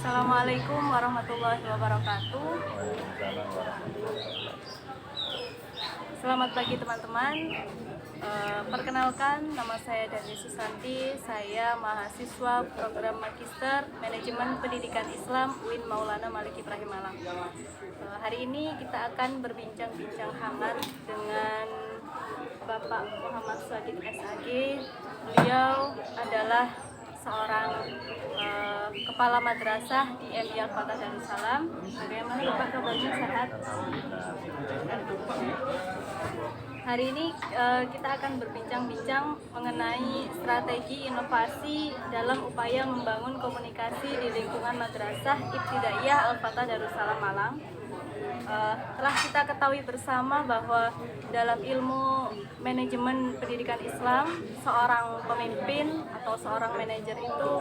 Assalamualaikum warahmatullahi wabarakatuh. Selamat pagi teman-teman. Perkenalkan, nama saya Dani Susanti. Saya mahasiswa program Magister Manajemen Pendidikan Islam UIN Maulana Malik Ibrahim Malang. Hari ini kita akan berbincang-bincang hangat dengan Bapak Muhammad Shadiq SAG. Beliau adalah seorang kepala madrasah di MI Al-Fatah Darussalam. Bagaimana Bapak kabarnya, sehat? Hari ini kita akan berbincang-bincang mengenai strategi inovasi dalam upaya membangun komunikasi di lingkungan madrasah Ibtidaiyah Al-Fatah Darussalam Malang. Telah kita ketahui bersama bahwa dalam ilmu manajemen pendidikan Islam, seorang pemimpin atau seorang manajer itu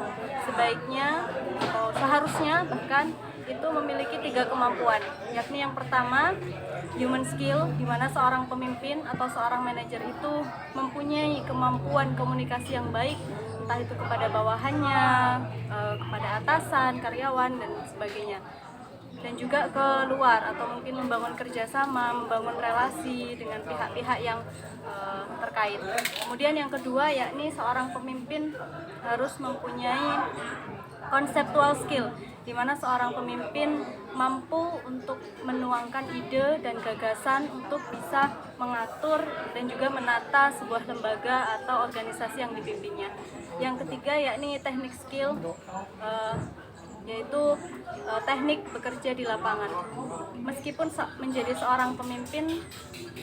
sebaiknya atau seharusnya bahkan itu memiliki 3 kemampuan, yakni yang pertama human skill, di mana seorang pemimpin atau seorang manajer itu mempunyai kemampuan komunikasi yang baik, entah itu kepada bawahannya, kepada atasan, karyawan dan sebagainya, dan juga keluar atau mungkin membangun kerjasama, membangun relasi dengan pihak-pihak yang terkait. Kemudian yang kedua yakni seorang pemimpin harus mempunyai conceptual skill, di mana seorang pemimpin mampu untuk menuangkan ide dan gagasan untuk bisa mengatur dan juga menata sebuah lembaga atau organisasi yang dipimpinnya. Yang ketiga yakni teknik skill, yaitu teknik bekerja di lapangan. Meskipun menjadi seorang pemimpin,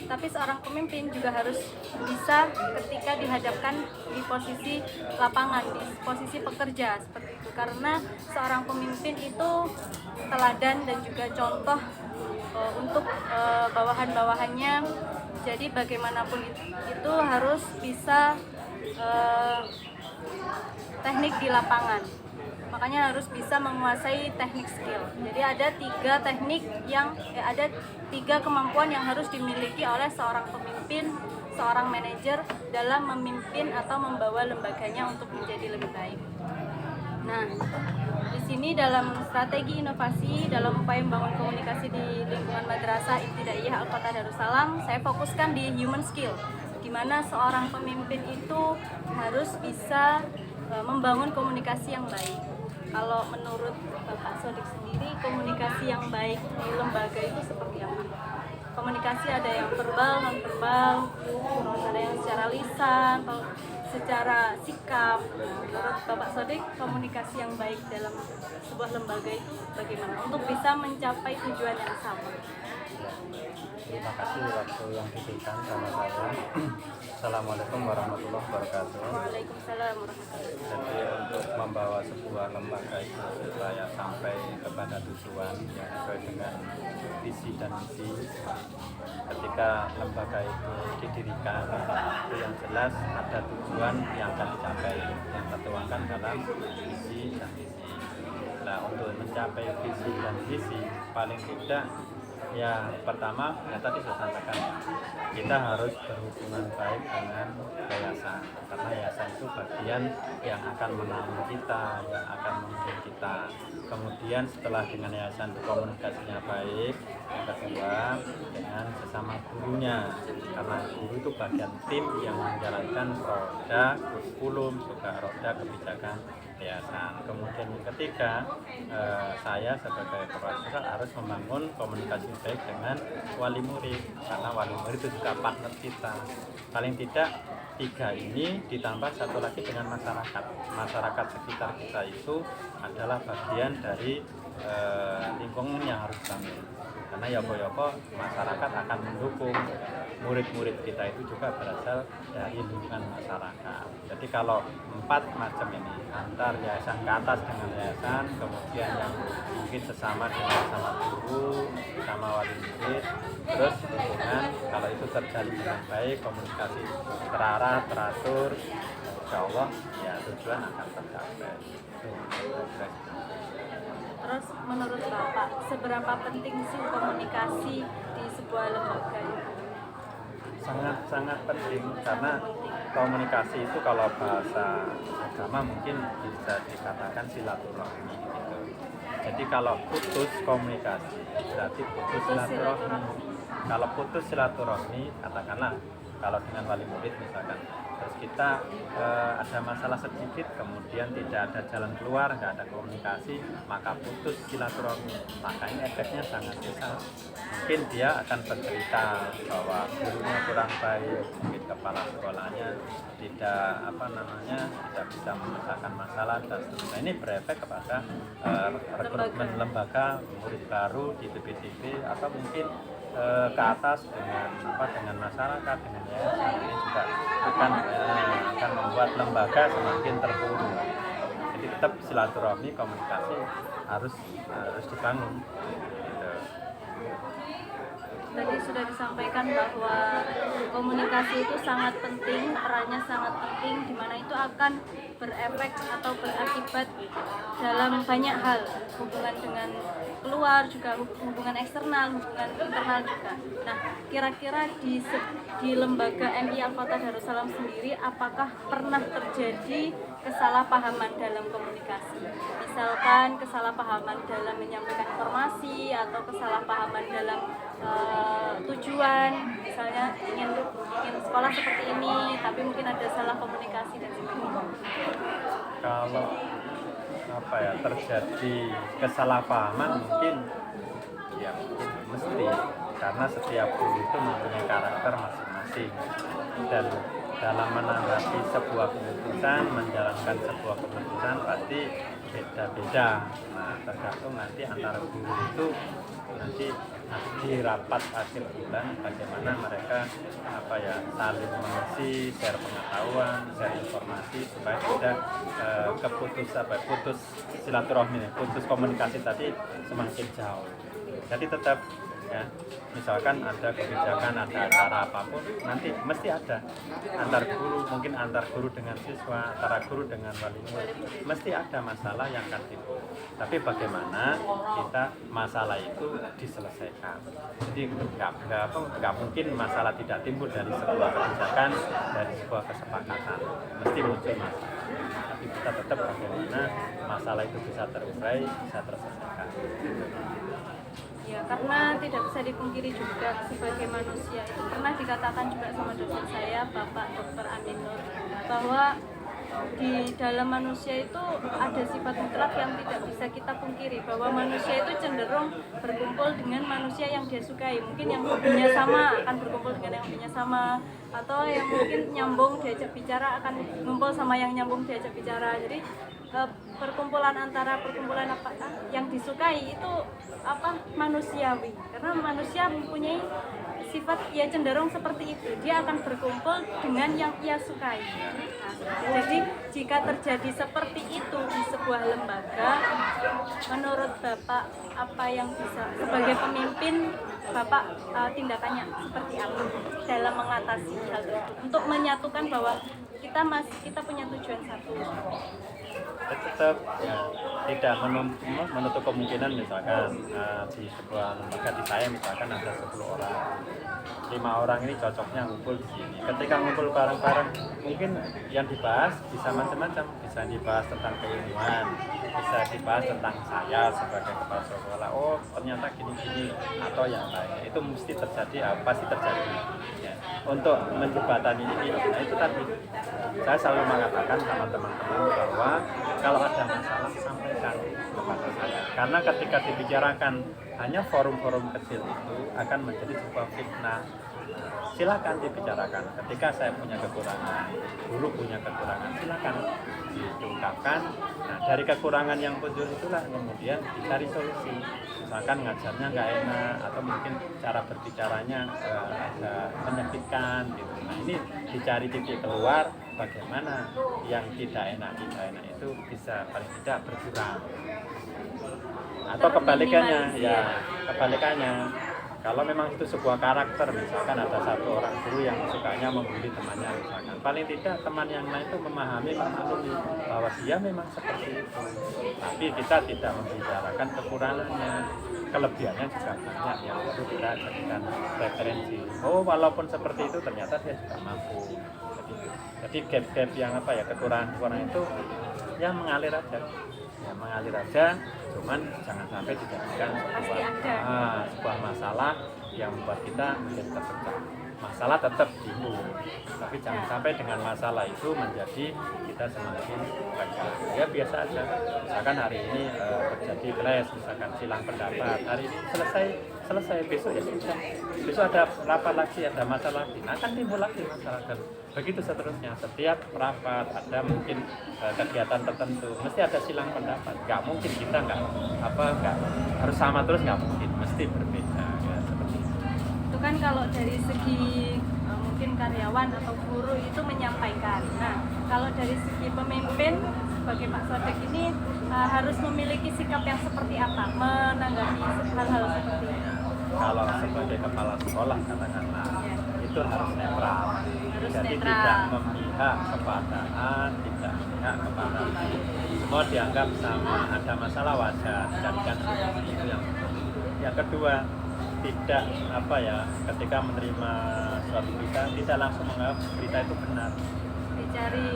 tapi seorang pemimpin juga harus bisa ketika dihadapkan di posisi lapangan, di posisi pekerja seperti itu. Karena seorang pemimpin itu teladan dan juga contoh untuk bawahan-bawahannya. Jadi bagaimanapun itu harus bisa teknik di lapangan. Makanya harus bisa menguasai teknik skill. Jadi ada 3 teknik ada 3 kemampuan yang harus dimiliki oleh seorang pemimpin, seorang manajer dalam memimpin atau membawa lembaganya untuk menjadi lebih baik. Nah, di sini dalam strategi inovasi dalam upaya membangun komunikasi di lingkungan madrasah Ibtidaiyah Al-Fatah Darussalam, saya fokuskan di human skill, di mana seorang pemimpin itu harus bisa membangun komunikasi yang baik. Kalau menurut Bapak Shadiq sendiri, komunikasi yang baik di lembaga itu seperti apa? Komunikasi ada yang verbal, non-verbal, terus ada yang secara lisan, atau secara sikap. Menurut Bapak Shadiq, komunikasi yang baik dalam sebuah lembaga itu bagaimana? Untuk bisa mencapai tujuan yang sama. Terima kasih waktu yang diberikan sama saya. Assalamualaikum warahmatullahi wabarakatuh. Waalaikumsalam warahmatullahi wabarakatuh. Jadi untuk membawa sebuah lembaga itu supaya sampai kepada tujuan yang sesuai dengan visi dan misi. Ketika lembaga itu didirikan, itu yang jelas ada tujuan yang akan dicapai, yang tertuangkan dalam visi dan misi. Nah, untuk mencapai visi dan misi paling tidak ya pertama yang tadi saya sampaikan, kita harus berhubungan baik dengan yayasan, karena yayasan itu bagian yang akan menampung kita, yang akan memimpin kita. Kemudian setelah dengan yayasan komunikasinya baik, yang kedua dengan sesama gurunya, karena guru itu bagian tim yang menjalankan roda kurikulum juga roda kebijakan yayasan. Kemudian yang ketiga, saya sebagai kepala sekolah harus membangun komunikasi baik dengan wali murid, karena wali murid itu juga partner kita. Paling tidak 3 ini ditambah satu lagi dengan masyarakat sekitar kita itu adalah bagian dari lingkungan yang harus bangun, karena yopo-yopo masyarakat akan mendukung. Murid-murid kita itu juga berasal dari lingkungan masyarakat. Jadi kalau 4 macam ini, antar yayasan ke atas dengan yayasan, kemudian yang mungkin sesama dengan sama guru, sama wali murid, terus hubungan kalau itu terjalin dengan baik, komunikasi terarah, teratur, insya Allah ya tujuan akan tercapai. Terus menurut Bapak, seberapa penting sih komunikasi di sebuah lembaga? Sangat penting, karena komunikasi itu kalau bahasa agama mungkin bisa dikatakan silaturahmi gitu. Jadi kalau putus komunikasi berarti putus silaturahmi. Kalau putus silaturahmi, katakanlah kalau dengan wali murid misalkan, terus kita ada masalah sedikit, kemudian tidak ada jalan keluar, nggak ada komunikasi, maka putus silaturahmi. Maka ini efeknya sangat besar. Mungkin dia akan bercerita bahwa gurunya kurang baik, mungkin kepala sekolahnya tidak bisa memecahkan masalah dan seterusnya. Ini berefek kepada rekrutmen lembaga murid baru di PPDB atau mungkin ke atas dengan masyarakat, dengan yayasan. Ini juga akan membuat lembaga semakin terpuruk. Jadi tetap silaturahmi, komunikasi harus dibangun. Gitu. Tadi sudah disampaikan bahwa komunikasi itu sangat penting, perannya sangat penting, di mana itu akan berefek atau berakibat dalam banyak hal, hubungan dengan keluar juga, hubungan eksternal, hubungan internal juga. Nah, kira-kira di lembaga MI Al-Fatah Darussalam sendiri, apakah pernah terjadi kesalahpahaman dalam komunikasi? Misalkan kesalahpahaman dalam menyampaikan informasi atau kesalahpahaman dalam tujuan, misalnya ingin sekolah seperti ini, tapi mungkin ada salah komunikasi dan sebagainya. Kalau terjadi kesalahpahaman mungkin mesti, karena setiap guru itu mempunyai karakter masing-masing dan dalam menanggapi sebuah keputusan, menjalankan sebuah keputusan pasti beda-beda. Nah, tergantung nanti antara guru itu nanti di rapat akhir bulan bagaimana mereka saling mengisi, share pengetahuan, share informasi supaya tidak putus silaturahmi, putus komunikasi tadi semakin jauh. Jadi tetap ya, misalkan ada kebijakan, ada acara apapun, nanti mesti ada antar guru, mungkin antar guru dengan siswa, antara guru dengan wali murid, mesti ada masalah yang akan timbul. Tapi bagaimana kita masalah itu diselesaikan. Jadi nggak mungkin masalah tidak timbul dari sebuah kebijakan, dari sebuah kesepakatan, mesti muncul masalah. Tapi kita tetap bagaimana masalah itu bisa terurai, bisa terselesaikan. Ya, karena tidak bisa dipungkiri juga sebagai manusia itu pernah dikatakan juga sama dosen saya, Bapak Dr. Aminur, bahwa di dalam manusia itu ada sifat mutlak yang tidak bisa kita pungkiri, bahwa manusia itu cenderung berkumpul dengan manusia yang dia sukai. Mungkin yang hobinya sama akan berkumpul dengan yang hobinya sama, atau yang mungkin nyambung diajak bicara akan ngumpul sama yang nyambung diajak bicara. Jadi perkumpulan yang disukai itu manusiawi, karena manusia mempunyai sifat ya cenderung seperti itu, dia akan berkumpul dengan yang ia sukai. Nah, jadi jika terjadi seperti itu di sebuah lembaga, menurut Bapak apa yang bisa sebagai pemimpin Bapak tindakannya seperti apa dalam mengatasi hal itu untuk menyatukan bahwa kita punya tujuan satu? Tetap ya, tidak menutup kemungkinan misalkan di sebuah lembaga di saya misalkan ada 10 orang, 5 orang ini cocoknya ngumpul di sini. Ketika ngumpul bareng-bareng mungkin yang dibahas bisa macam-macam, bisa dibahas tentang keilmuan, bisa dibahas tentang saya sebagai kepala sekolah, oh ternyata gini-gini, atau yang lainnya. Itu mesti terjadi, pasti terjadi ya. Untuk menjembatani ini, nah itu tadi saya selalu mengatakan sama teman-teman bahwa kalau ada masalah sampaikan kepada saya, karena ketika dibicarakan hanya forum-forum kecil itu akan menjadi sebuah fitnah. Silakan dibicarakan. Ketika saya punya kekurangan, guru punya kekurangan, silakan diungkapkan. Nah, dari kekurangan yang muncul itulah kemudian dicari solusi. Misalkan ngajarnya nggak enak, atau mungkin cara berbicaranya agak menyakitkan gitu. Nah, ini dicari titik keluar bagaimana yang tidak enak itu bisa paling tidak berkurang. Atau kebalikannya, kalau memang itu sebuah karakter, misalkan ada satu orang guru yang sukanya membuli temannya, misalkan paling tidak teman yang lain itu memahami, memaklumi bahwa dia memang seperti itu, tapi kita tidak membicarakan kekurangannya. kelebihannya juga banyak yang perlu kita jadikan referensi. Oh, walaupun seperti itu ternyata dia juga mampu. Jadi gap-gap yang apa ya, kekurangan-kekurangan itu ya mengalir aja. Ya mengalir aja, cuman jangan sampai dijadikan sebuah masalah yang membuat kita menjadi terpecah. Masalah tetap timbul, tapi jangan sampai dengan masalah itu menjadi kita semakin pecah. Ya biasa aja. Misalkan hari ini terjadi clash, misalkan silang pendapat. Hari ini selesai, besok ya sudah. Besok ada rapat lagi, ada masalah lagi. Nah, akan timbul lagi masalah dan begitu seterusnya. Setiap rapat ada mungkin kegiatan tertentu, mesti ada silang pendapat. Nggak mungkin kita nggak harus sama terus, nggak mungkin, mesti berbeda. Ya, seperti itu. Itu kan kalau dari segi mungkin karyawan atau guru itu menyampaikan. Nah, kalau dari segi pemimpin sebagai Pak Sodek ini harus memiliki sikap yang seperti apa menanggapi hal-hal seperti ini? Kalau sebagai kepala sekolah katakanlah itu harus netral. Jadi netral. Tidak memihak kepada A, tidak memihak kepada B. Semua dianggap sama, ada masalah wajar, jadikan solusi itu yang penting. Yang kedua, tidak ketika menerima suatu berita tidak langsung menganggap berita itu benar.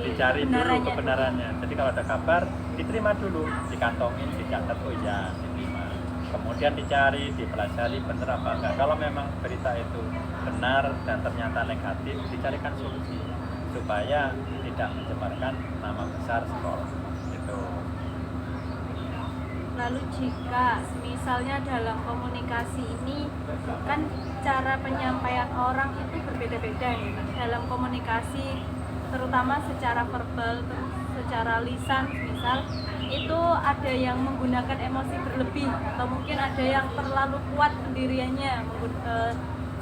Dicari dulu kebenarannya. Jadi kalau ada kabar diterima dulu, dikantongin, dicatat, oh iya diterima. Kemudian dicari, dipelajari benar apa enggak. Kalau memang berita itu benar dan ternyata negatif, dicarikan solusi supaya tidak mencemarkan nama besar sekolah. Gitu. Lalu jika misalnya dalam komunikasi ini kan cara penyampaian orang itu berbeda-beda nih dalam komunikasi, terutama secara verbal, secara lisan misal itu ada yang menggunakan emosi berlebih atau mungkin ada yang terlalu kuat pendiriannya,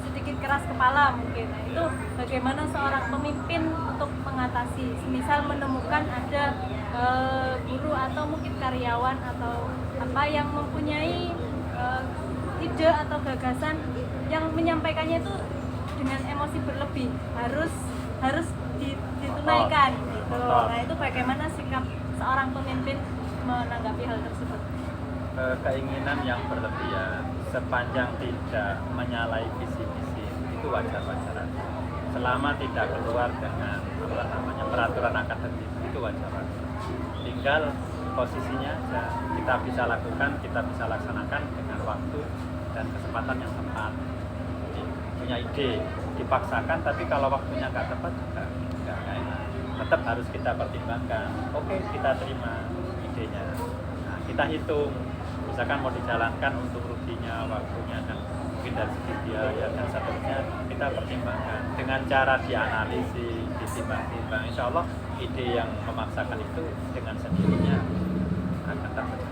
sedikit keras kepala mungkin. Nah, itu bagaimana seorang pemimpin untuk mengatasi, misal menemukan ada guru atau mungkin karyawan atau apa yang mempunyai ide atau gagasan yang menyampaikannya itu dengan emosi berlebih, harus ditunaikan gitu. Nah, itu bagaimana sikap seorang pemimpin menanggapi hal tersebut? Keinginan yang berlebihan sepanjang tidak menyalahi visi-visi itu wajar-wajar aja. Selama tidak keluar dengan peraturan akademik itu wajar-wajar. Tinggal posisinya aja kita bisa lakukan, kita bisa laksanakan dengan waktu dan kesempatan yang tepat. Jadi, punya ide dipaksakan, tapi kalau waktunya nggak tepat juga nggak enak. Tetap harus kita pertimbangkan. Oke, kita terima idenya. Nah, kita hitung. Misalkan mau dijalankan untuk ruginya, waktunya, dan mungkin dari segi biaya dan seterusnya kita pertimbangkan. Dengan cara dianalisis, ditimbang-timbang, insya Allah ide yang memaksakan itu dengan sendirinya akan terwujud.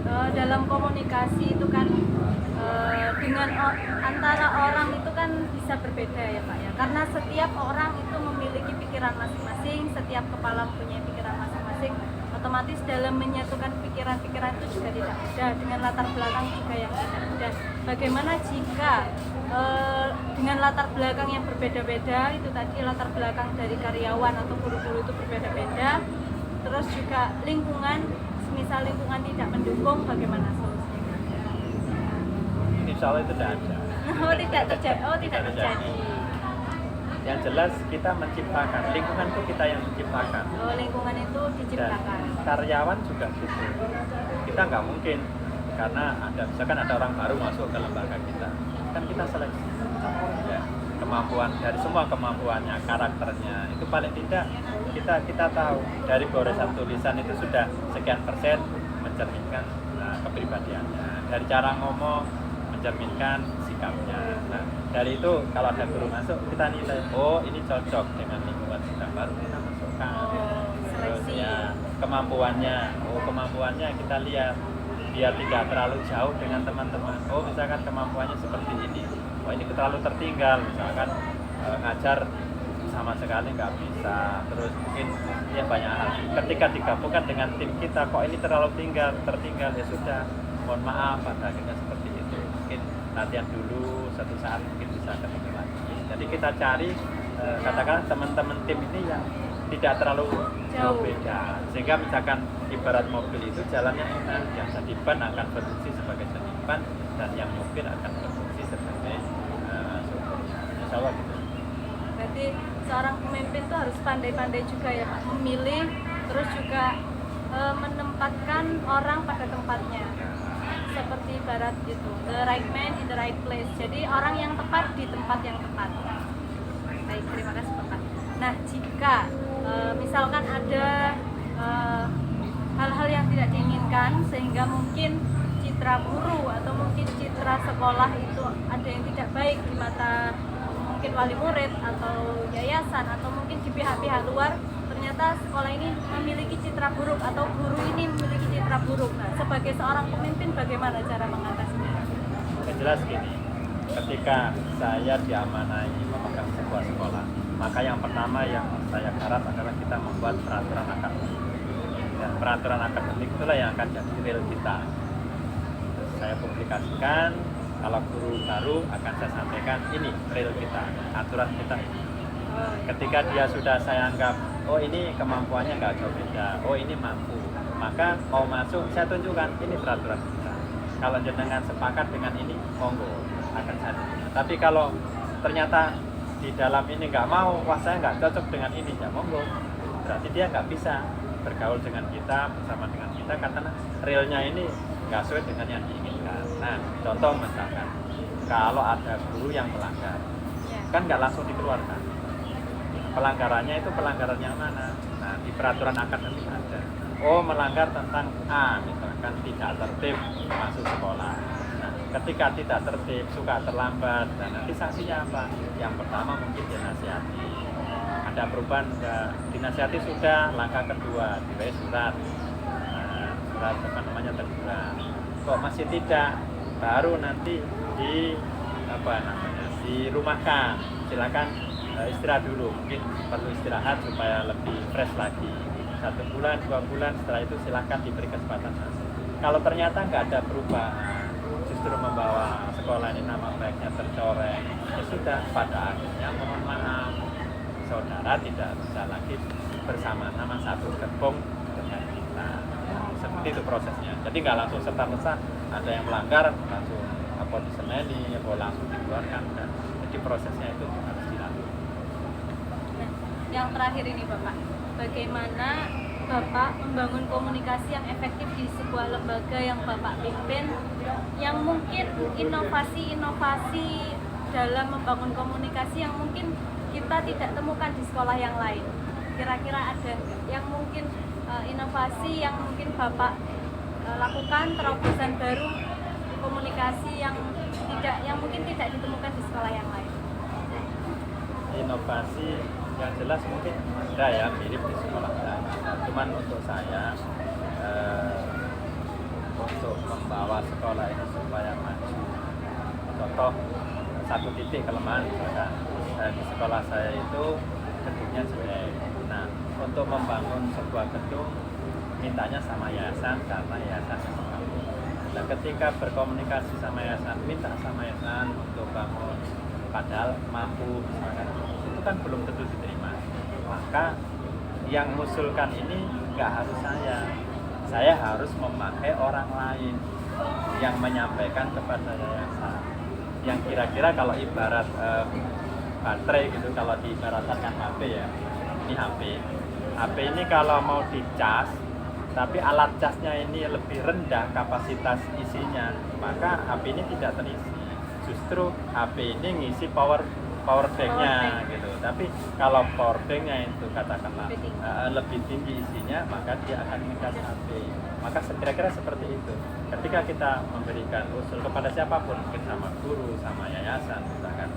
Nah, dalam komunikasi itu kan dengan antara orang itu kan bisa berbeda ya Pak ya, karena setiap orang itu memiliki pikiran masing-masing, setiap kepala mempunyai pikiran masing-masing, otomatis dalam menyatukan pikiran-pikiran itu juga tidak mudah, dengan latar belakang juga yang tidak mudah. Bagaimana jika dengan latar belakang yang berbeda-beda, itu tadi latar belakang dari karyawan atau guru-guru itu berbeda-beda, terus juga lingkungan, misal lingkungan tidak mendukung, bagaimana solusinya? Insya Allah itu tidak ada. Tidak terjadi. Yang jelas kita menciptakan, lingkungan itu kita yang menciptakan. Lingkungan itu diciptakan. Dan karyawan juga gitu. Kita nggak mungkin, karena misalkan ada orang baru masuk ke lembaga kita, kan kita seleksi ya, kemampuan, dari semua kemampuannya, karakternya itu paling tidak kita tahu dari goresan tulisan itu sudah sekian persen mencerminkan kepribadiannya, dari cara ngomong mencerminkan sikapnya. Nah, dari itu kalau ada guru masuk kita nilai, oh ini cocok dengan lingkungan kita, baru kita masukkan. Terus ya kemampuannya kita lihat biar tidak terlalu jauh dengan teman-teman. Oh misalkan kemampuannya seperti ini, oh ini terlalu tertinggal, misalkan ngajar sama sekali nggak bisa, terus mungkin ya banyak hal. Ketika digabungkan dengan tim kita, kok ini terlalu tertinggal, ya sudah, mohon maaf, pada akhirnya seperti itu. Mungkin latihan dulu, satu saat mungkin bisa ketemu lagi. Jadi kita cari katakanlah teman-teman tim ini yang tidak terlalu jauh Jauh. beda, sehingga misalkan ibarat mobil itu jalannya enak, yang jadi ban akan berfungsi sebagai jadi ban dan yang mobil akan berfungsi sebagai sopirnya. Insya Allah gitu. Berarti seorang pemimpin tuh harus pandai-pandai juga ya Pak, memilih, terus juga menempatkan orang pada tempatnya. Seperti ibarat gitu, the right man in the right place. Jadi orang yang tepat di tempat yang tepat. Baik, terima kasih Bapak. Nah, jika misalkan ada hal-hal yang tidak diinginkan sehingga mungkin citra guru atau mungkin citra sekolah itu ada yang tidak baik di mata mungkin wali murid atau yayasan atau mungkin di pihak-pihak luar, ternyata sekolah ini memiliki citra buruk atau guru ini memiliki citra buruk. Nah, sebagai seorang pemimpin bagaimana cara mengatasinya? Yang jelas gini, ketika saya diamanai memegang sebuah sekolah, maka yang pertama yang saya garap adalah kita membuat peraturan akademik. Dan peraturan akademik itulah yang akan jadi real kita. Saya publikasikan, kalau guru baru akan saya sampaikan ini real kita, aturan kita. Ketika dia sudah saya anggap, oh ini kemampuannya nggak jauh beda, oh ini mampu, maka mau masuk saya tunjukkan ini peraturan kita. Kalau jenengan sepakat dengan ini, monggo akan saya tunjukkan. Tapi kalau ternyata di dalam ini nggak mau, wah saya nggak cocok dengan ini, ya monggo. Berarti dia nggak bisa bergaul dengan kita, bersama dengan kita, karena realnya ini nggak sesuai dengan yang diinginkan. Nah, contoh misalkan, kalau ada guru yang melanggar, kan nggak langsung dikeluarkan. Pelanggarannya itu pelanggaran yang mana? Nah, di peraturan akademik ada. Oh, melanggar tentang A, misalkan tidak tertib masuk sekolah. Nah, ketika tidak tertib, suka terlambat, dan nanti sanksinya apa? Yang pertama mungkin dinasihati. Ada perubahan enggak? Dinasihati sudah, langkah kedua diberi surat. Nah, surat apa namanya teguran. Kok masih tidak? Baru nanti dirumahkan. Silakan istirahat dulu, mungkin perlu istirahat supaya lebih fresh lagi. 1 bulan, 2 bulan, setelah itu silahkan diberi kesempatan masuk. Kalau ternyata nggak ada perubahan, justru membawa sekolah ini nama baiknya tercoreng, ya sudah, pada akhirnya mohon maaf, saudara tidak bisa lagi bersama-sama satu gerbong dengan kita. Seperti itu prosesnya. Jadi nggak langsung serta-merta ada yang melanggar langsung disemeni atau langsung dikeluarkan. Dan jadi prosesnya itu harus dilakukan. Nah, yang terakhir ini Bapak, bagaimana Bapak membangun komunikasi yang efektif di sebuah lembaga yang Bapak pimpin, yang mungkin inovasi-inovasi dalam membangun komunikasi yang mungkin kita tidak temukan di sekolah yang lain. Kira-kira ada yang mungkin inovasi yang mungkin Bapak lakukan, terobosan baru komunikasi yang mungkin tidak ditemukan di sekolah yang lain? Inovasi yang jelas mungkin ada ya, mirip di sekolah lain. Cuman untuk saya untuk membawa sekolah ini supaya maju, contoh satu titik kelemahan misalkan di sekolah saya itu gedungnya jelek. Nah, untuk membangun sebuah gedung mintanya sama yayasan karena yayasan yang mampu. Nah, ketika berkomunikasi sama yayasan, minta sama yayasan untuk bangun padahal mampu misalkan, itu kan belum tentu diterima. Maka yang mengusulkan ini nggak harus saya harus memakai orang lain yang menyampaikan kepada yayasan, yang kira-kira kalau ibarat baterai gitu, kalau diibaratkan HP ya, ini HP ini kalau mau dicas tapi alat casnya ini lebih rendah kapasitas isinya, maka HP ini tidak terisi. Justru HP ini ngisi power banknya gitu. Tapi kalau power banknya itu katakanlah lebih tinggi isinya, maka dia akan ngecas HP. Maka kira-kira seperti itu. Ketika kita memberikan usul kepada siapapun, mungkin sama guru, sama yayasan misalkan,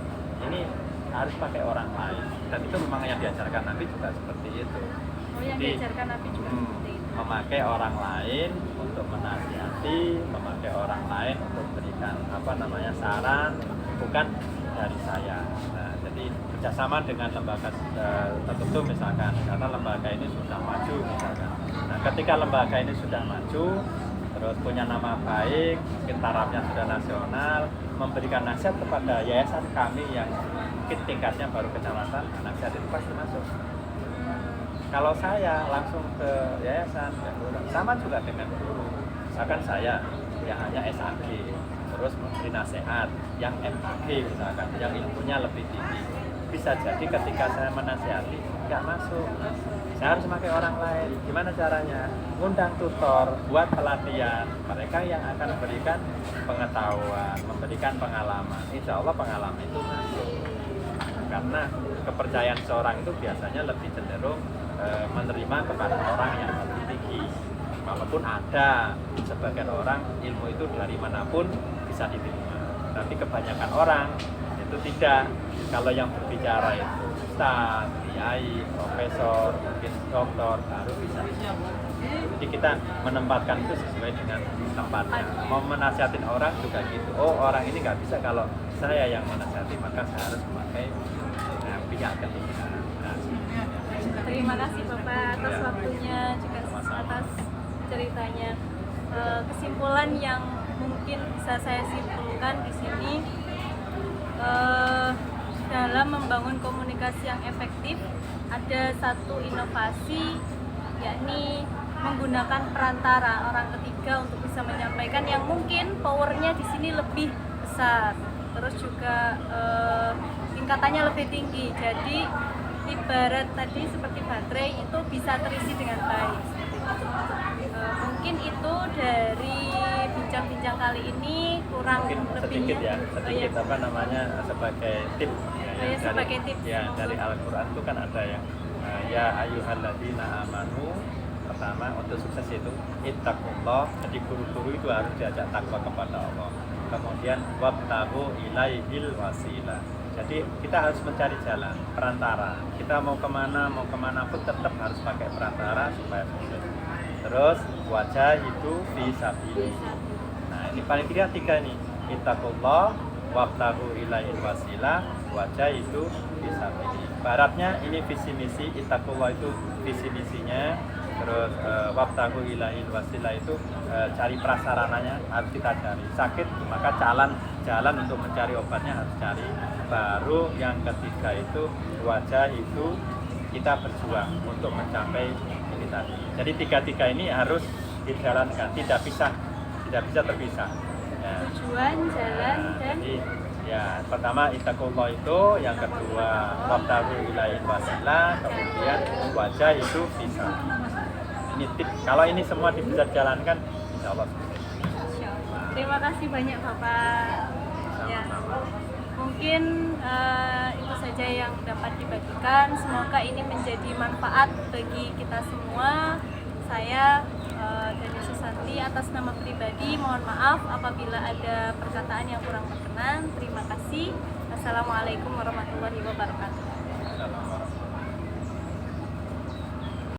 ini harus pakai orang lain. Dan itu memang yang diajarkan Nabi juga seperti itu. Yang diajarkan Nabi juga seperti itu. Memakai orang lain untuk menasihati, memakai orang lain untuk berikan saran, bukan dari saya. Nah, jadi kerjasama dengan lembaga tertentu misalkan, karena lembaga ini sudah maju misalkan. Nah, ketika lembaga ini sudah maju, terus punya nama baik, mungkin tarafnya sudah nasional, memberikan nasihat kepada yayasan kami yang mungkin tingkatnya baru kecamatan, nasihat itu pasti masuk. Kalau saya langsung ke yayasan, sama juga dengan guru. Misalkan saya yang hanya SAG, terus memberi nasihat yang MAG misalkan, yang ilmunya lebih tinggi. Bisa jadi ketika saya menasihati nggak masuk, saya harus pakai orang lain. Gimana caranya? Undang tutor, buat pelatihan. Mereka yang akan memberikan pengetahuan, memberikan pengalaman. Insya Allah pengalaman itu masuk. Karena kepercayaan seorang itu biasanya lebih cenderung menerima kepada orang yang lebih tinggi. Walaupun ada sebagian orang ilmu itu dari manapun bisa diterima, tapi kebanyakan orang itu tidak. Kalau yang berbicara itu ustaz, kiai, profesor, mungkin doktor baru bisa. Jadi kita menempatkan itu sesuai dengan tempatnya. Mau menasihatin orang juga gitu. Oh, orang ini nggak bisa kalau saya yang menasihati, maka saya harus memakai pihak ketiga. Nah, Terima kasih Bapak atas waktunya juga atas ceritanya. Kesimpulan yang mungkin bisa saya simpulkan di sini, dalam membangun komunikasi yang efektif ada satu inovasi, yakni menggunakan perantara orang ketiga untuk bisa menyampaikan yang mungkin powernya di sini lebih besar, terus juga tingkatannya lebih tinggi. Jadi ibarat tadi seperti baterai itu bisa terisi dengan baik. Mungkin itu dari bincang-bincang kali ini, kurang mungkin lebihnya sedikit apa namanya sebagai tip ya, sebagai tips ya dari Al-Quran itu kan ada yang ya ayyuhalladzina amanu. Pertama untuk sukses itu ittaqullah, jadi guru-guru itu harus diajak takwa kepada Allah. Kemudian wabtagu ilaihil wasilah, jadi kita harus mencari jalan perantara. Kita mau kemana pun tetap harus pakai perantara supaya sukses. Terus wajah itu fisabilillah. Nah ini paling tidak tiga nih, ittaqullah, wabtagu ilaihil wasilah, wajah itu fisabilillah. Baratnya ini visi misi, ittaqullah itu visi misinya. Terus wabtagu ilaihil wasilah itu cari prasarananya harus kita cari. Sakit maka jalan untuk mencari obatnya harus cari. Baru yang ketiga itu wajah itu kita berjuang untuk mencapai ini tadi. Jadi tiga ini harus dijalankan, tidak bisa terpisah. Ya. tujuan, jalan, dan Jadi ya pertama ittaqullah itu, yang kedua wabtagu ilaihil wasilah, kemudian wajah itu bisa. Ini tip, kalau ini semua bisa dijalankan insya Allah sukses. terima kasih banyak Bapak. Ya, mungkin itu saja yang dapat dibagikan. Semoga ini menjadi manfaat bagi kita semua. Saya Dani Susanti atas nama pribadi mohon maaf apabila ada perkataan yang kurang berkenan. Terima kasih. Assalamualaikum warahmatullahi wabarakatuh.